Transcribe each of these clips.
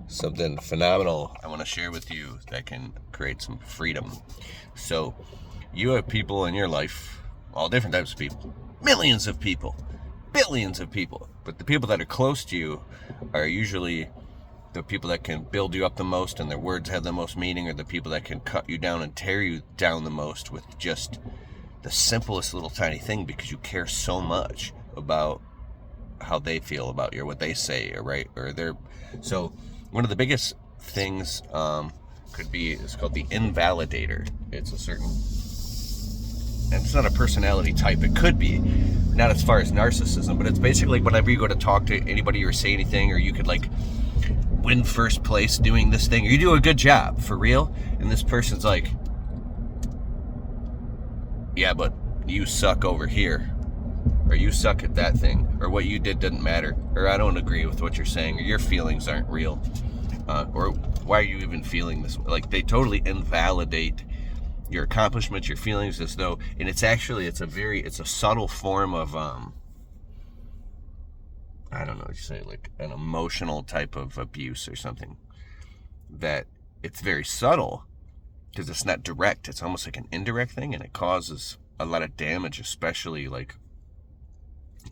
something phenomenal I want to share with you that can create some freedom. So, you have people in your life, all different types of people, millions of people, billions of people, but the people that are close to you are usually the people that can build you up the most and their words have the most meaning, or the people that can cut you down and tear you down the most with just the simplest little tiny thing, because you care so much about how they feel about you or what they say, or right, or they're. So one of the biggest things could be, it's called the Invalidator. It's a certain, and it's not a personality type. It could be, not as far as narcissism, but it's basically whenever you go to talk to anybody or say anything, or you could like win first place doing this thing, or you do a good job for real, and this person's like, yeah, but you suck over here, or you suck at that thing, or what you did didn't matter, or I don't agree with what you're saying, or your feelings aren't real, or why are you even feeling this? Like, they totally invalidate your accomplishments, your feelings, as though, and it's actually, it's a subtle form of, I don't know what you say, like an emotional type of abuse or something, that it's very subtle, because it's not direct, it's almost like an indirect thing, and it causes a lot of damage, especially like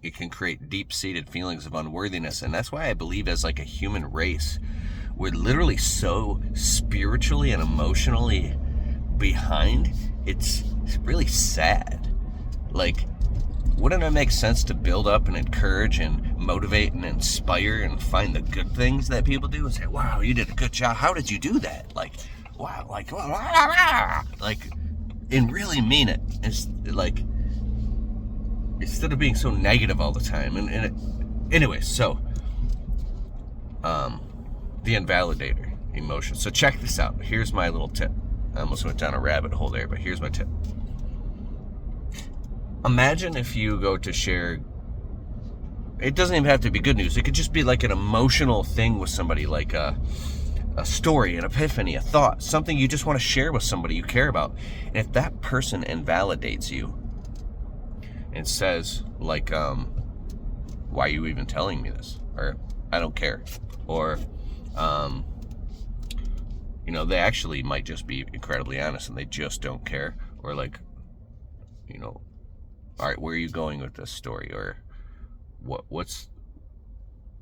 it can create deep-seated feelings of unworthiness. And that's why I believe, as like a human race, we're literally so spiritually and emotionally behind. It's really sad. Like, wouldn't it make sense to build up and encourage and motivate and inspire and find the good things that people do and say, wow, you did a good job, how did you do that? Like, wow, like, and really mean it. It's like, instead of being so negative all the time. Anyway, so the Invalidator emotion. So check this out. Here's my little tip. I almost went down a rabbit hole there, but here's my tip. Imagine if you go to share, it doesn't even have to be good news, it could just be like an emotional thing with somebody, like a story, an epiphany, a thought, something you just want to share with somebody you care about. And if that person invalidates you and says, like, why are you even telling me this? Or, I don't care. Or, they actually might just be incredibly honest and they just don't care. Or like, all right, where are you going with this story? Or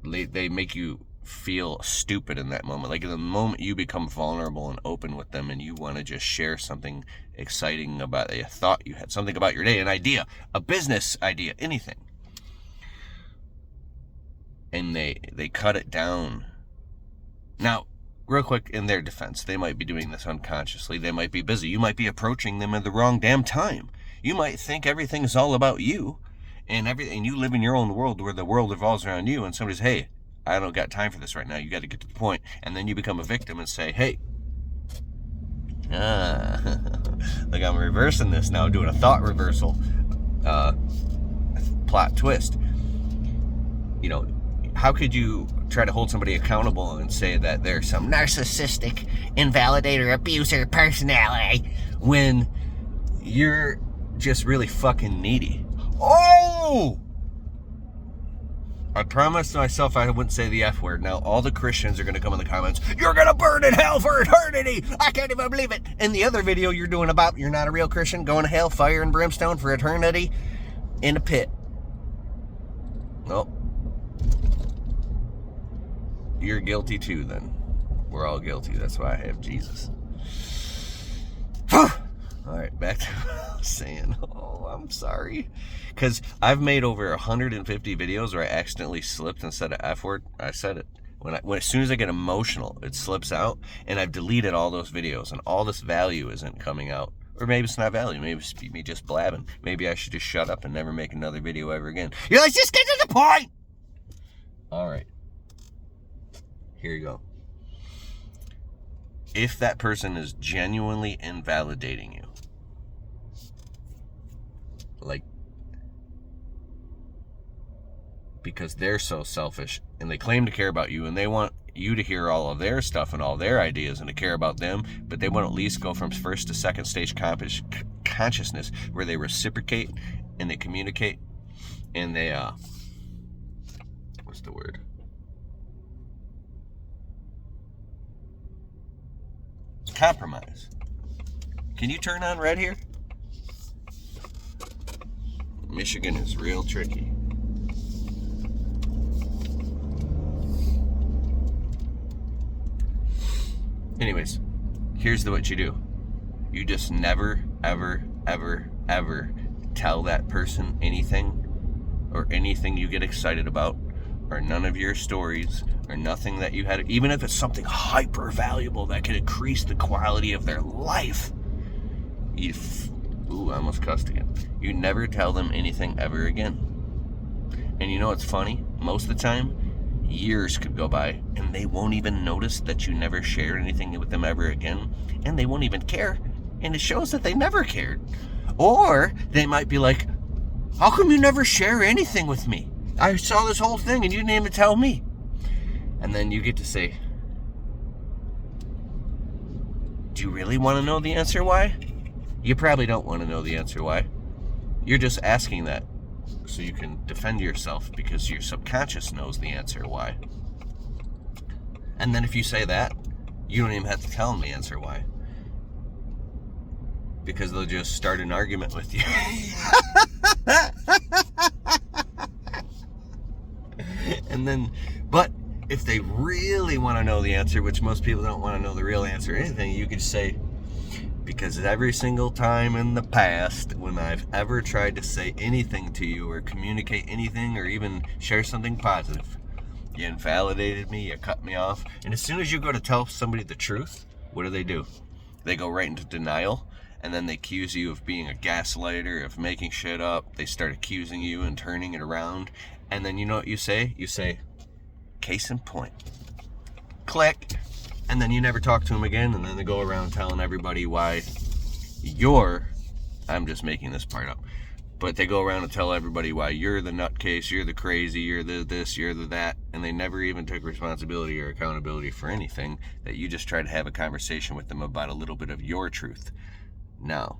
they make you feel stupid in that moment. Like, in the moment you become vulnerable and open with them and you want to just share something exciting about a thought you had, something about your day, an idea, a business idea, anything. And they cut it down. Now, real quick, in their defense, they might be doing this unconsciously. They might be busy. You might be approaching them at the wrong damn time. You might think everything's all about you, and you live in your own world where the world revolves around you, and somebody's, hey, I don't got time for this right now, you got to get to the point. And then you become a victim and say, hey, like, I'm reversing this now, doing a thought reversal, plot twist. How could you try to hold somebody accountable and say that they're some narcissistic, invalidator, abuser personality when you're just really fucking needy? Oh! I promised myself I wouldn't say the F word. Now all the Christians are going to come in the comments, you're going to burn in hell for eternity! I can't even believe it! In the other video you're doing about you're not a real Christian, going to hell, fire and brimstone for eternity in a pit. Well, you're guilty too then. We're all guilty. That's why I have Jesus. Alright, back to what I was saying. Oh, I'm sorry. Because I've made over 150 videos where I accidentally slipped and said an F word. I said it. As soon as I get emotional, it slips out. And I've deleted all those videos. And all this value isn't coming out. Or maybe it's not value. Maybe it's me just blabbing. Maybe I should just shut up and never make another video ever again. You're like, just get to the point! Alright. Here you go. If that person is genuinely invalidating you, like, because they're so selfish and they claim to care about you and they want you to hear all of their stuff and all their ideas and to care about them, but they want to at least go from first to second stage consciousness where they reciprocate and they communicate and they, what's the word? Compromise. Can you turn on red here? Michigan is real tricky. Anyways, here's what you do. You just never, ever, ever, ever tell that person anything, or anything you get excited about, or none of your stories, or nothing that you had, even if it's something hyper valuable that could increase the quality of their life. I almost cussed again. You never tell them anything ever again. And you know what's funny? Most of the time, years could go by and they won't even notice that you never shared anything with them ever again, and they won't even care, and it shows that they never cared. Or they might be like, how come you never share anything with me? I saw this whole thing and you didn't even tell me. And then you get to say, do you really want to know the answer why? You probably don't want to know the answer why. You're just asking that so you can defend yourself, because your subconscious knows the answer why. And then if you say that, you don't even have to tell them the answer why, because they'll just start an argument with you. And then, but if they really want to know the answer, which most people don't want to know the real answer or anything, you could say, because every single time in the past when I've ever tried to say anything to you or communicate anything or even share something positive, you invalidated me, you cut me off. And as soon as you go to tell somebody the truth, what do? They go right into denial, and then they accuse you of being a gaslighter, of making shit up. They start accusing you and turning it around. And then you know what you say? You say, case in point. Click. And then you never talk to them again, and then they go around telling everybody why I'm just making this part up, but they go around and tell everybody why you're the nutcase, you're the crazy, you're the this, you're the that, and they never even took responsibility or accountability for anything, that you just try to have a conversation with them about a little bit of your truth. Now,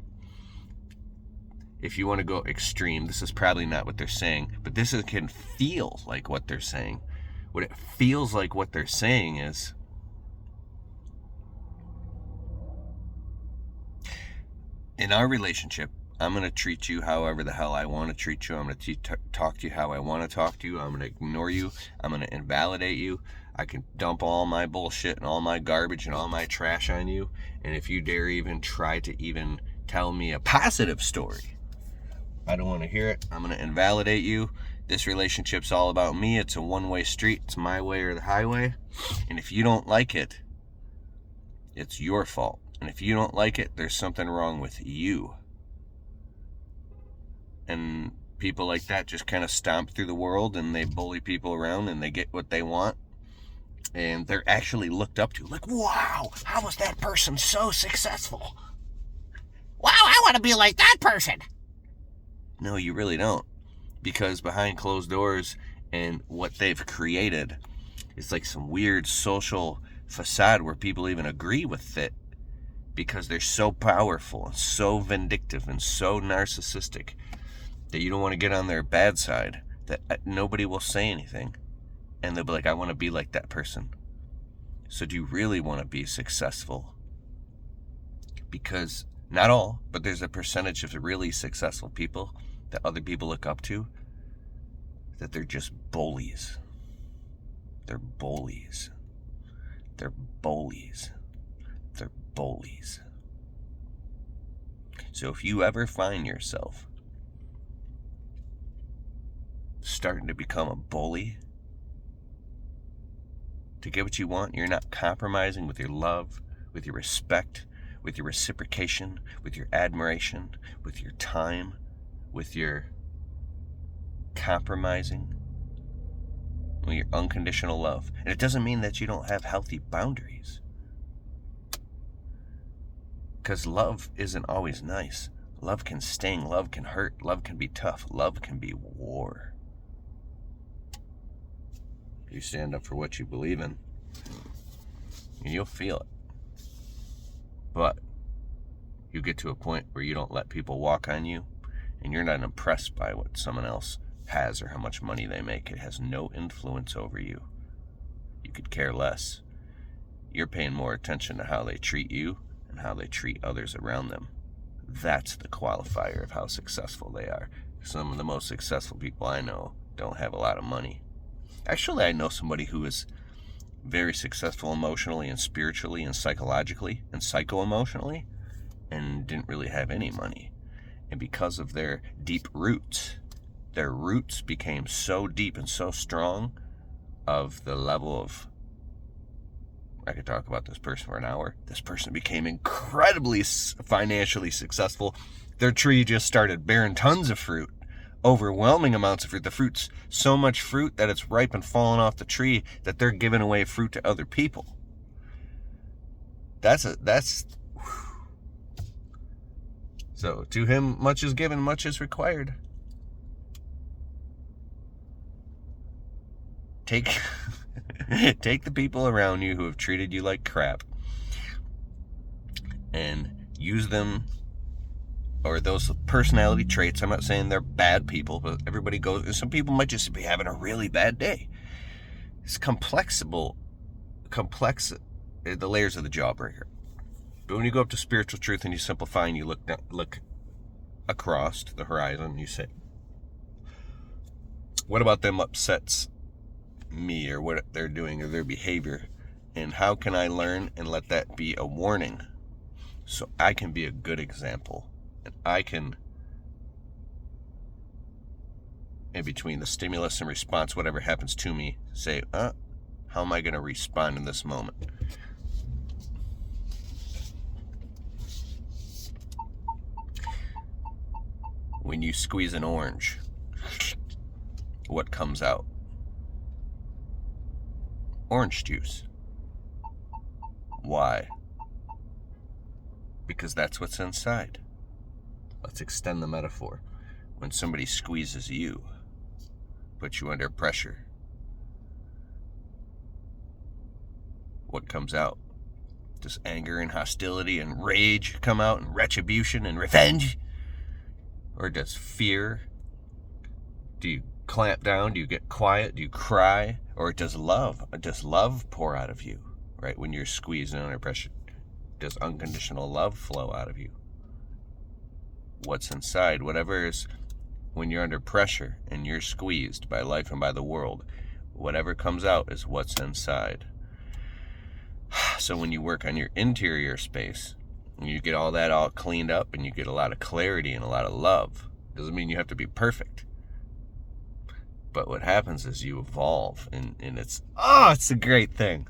if you want to go extreme, this is probably not what they're saying, but this can feel like what they're saying. What it feels like what they're saying is, in our relationship, I'm going to treat you however the hell I want to treat you. I'm going to talk to you how I want to talk to you. I'm going to ignore you. I'm going to invalidate you. I can dump all my bullshit and all my garbage and all my trash on you. And if you dare even try to even tell me a positive story, I don't want to hear it. I'm going to invalidate you. This relationship's all about me. It's a one-way street. It's my way or the highway. And if you don't like it, it's your fault. And if you don't like it, there's something wrong with you. And people like that just kind of stomp through the world, and they bully people around, and they get what they want. And they're actually looked up to. Like, wow, how was that person so successful? Wow, I want to be like that person. No, you really don't. Because behind closed doors and what they've created, it's like some weird social facade where people even agree with it, because they're so powerful and so vindictive and so narcissistic that you don't want to get on their bad side, that nobody will say anything. And they'll be like, I want to be like that person. So do you really want to be successful? Because not all, but there's a percentage of really successful people that other people look up to, that they're just bullies. They're bullies. They're bullies. They're bullies. So if you ever find yourself starting to become a bully to get what you want, you're not compromising with your love, with your respect, with your reciprocation, with your admiration, with your time, with your compromising, with your unconditional love. And it doesn't mean that you don't have healthy boundaries. Because love isn't always nice. Love can sting, love can hurt, love can be tough, love can be war. You stand up for what you believe in, and you'll feel it. But you get to a point where you don't let people walk on you, and you're not impressed by what someone else has or how much money they make. It has no influence over you. You could care less. you're paying more attention to how they treat you and how they treat others around them. That's the qualifier of how successful they are. Some of the most successful people I know don't have a lot of money. Actually, I know somebody who is very successful emotionally and spiritually and psychologically and psycho-emotionally and didn't really have any money. And because of their deep roots, their roots became so deep and so strong of the level of, I could talk about this person for an hour. This person became incredibly financially successful. Their tree just started bearing tons of fruit, overwhelming amounts of fruit. The fruit's so much fruit that it's ripe and falling off the tree that they're giving away fruit to other people. So to him, much is given, much is required. Take the people around you who have treated you like crap and use them, or those personality traits. I'm not saying they're bad people, but everybody goes, some people might just be having a really bad day. It's complex, the layers of the jawbreaker. But when you go up to spiritual truth and you simplify and you look across the horizon and you say, what about them upsets me, or what they're doing, or their behavior, and how can I learn and let that be a warning so I can be a good example, and I can, in between the stimulus and response, whatever happens to me, say, how am I going to respond in this moment? When you squeeze an orange, what comes out? Orange juice. Why? Because that's what's inside. Let's extend the metaphor. When somebody squeezes you, puts you under pressure, what comes out? Does anger and hostility and rage come out, and retribution and revenge? Or does fear? Do you clamp down? Do you get quiet? Do you cry? Or does love pour out of you, right? When you're squeezed and under pressure, does unconditional love flow out of you? What's inside, whatever is, when you're under pressure and you're squeezed by life and by the world, whatever comes out is what's inside. So when you work on your interior space, and you get all that all cleaned up, and you get a lot of clarity and a lot of love, doesn't mean you have to be perfect. But what happens is you evolve, and it's a great thing.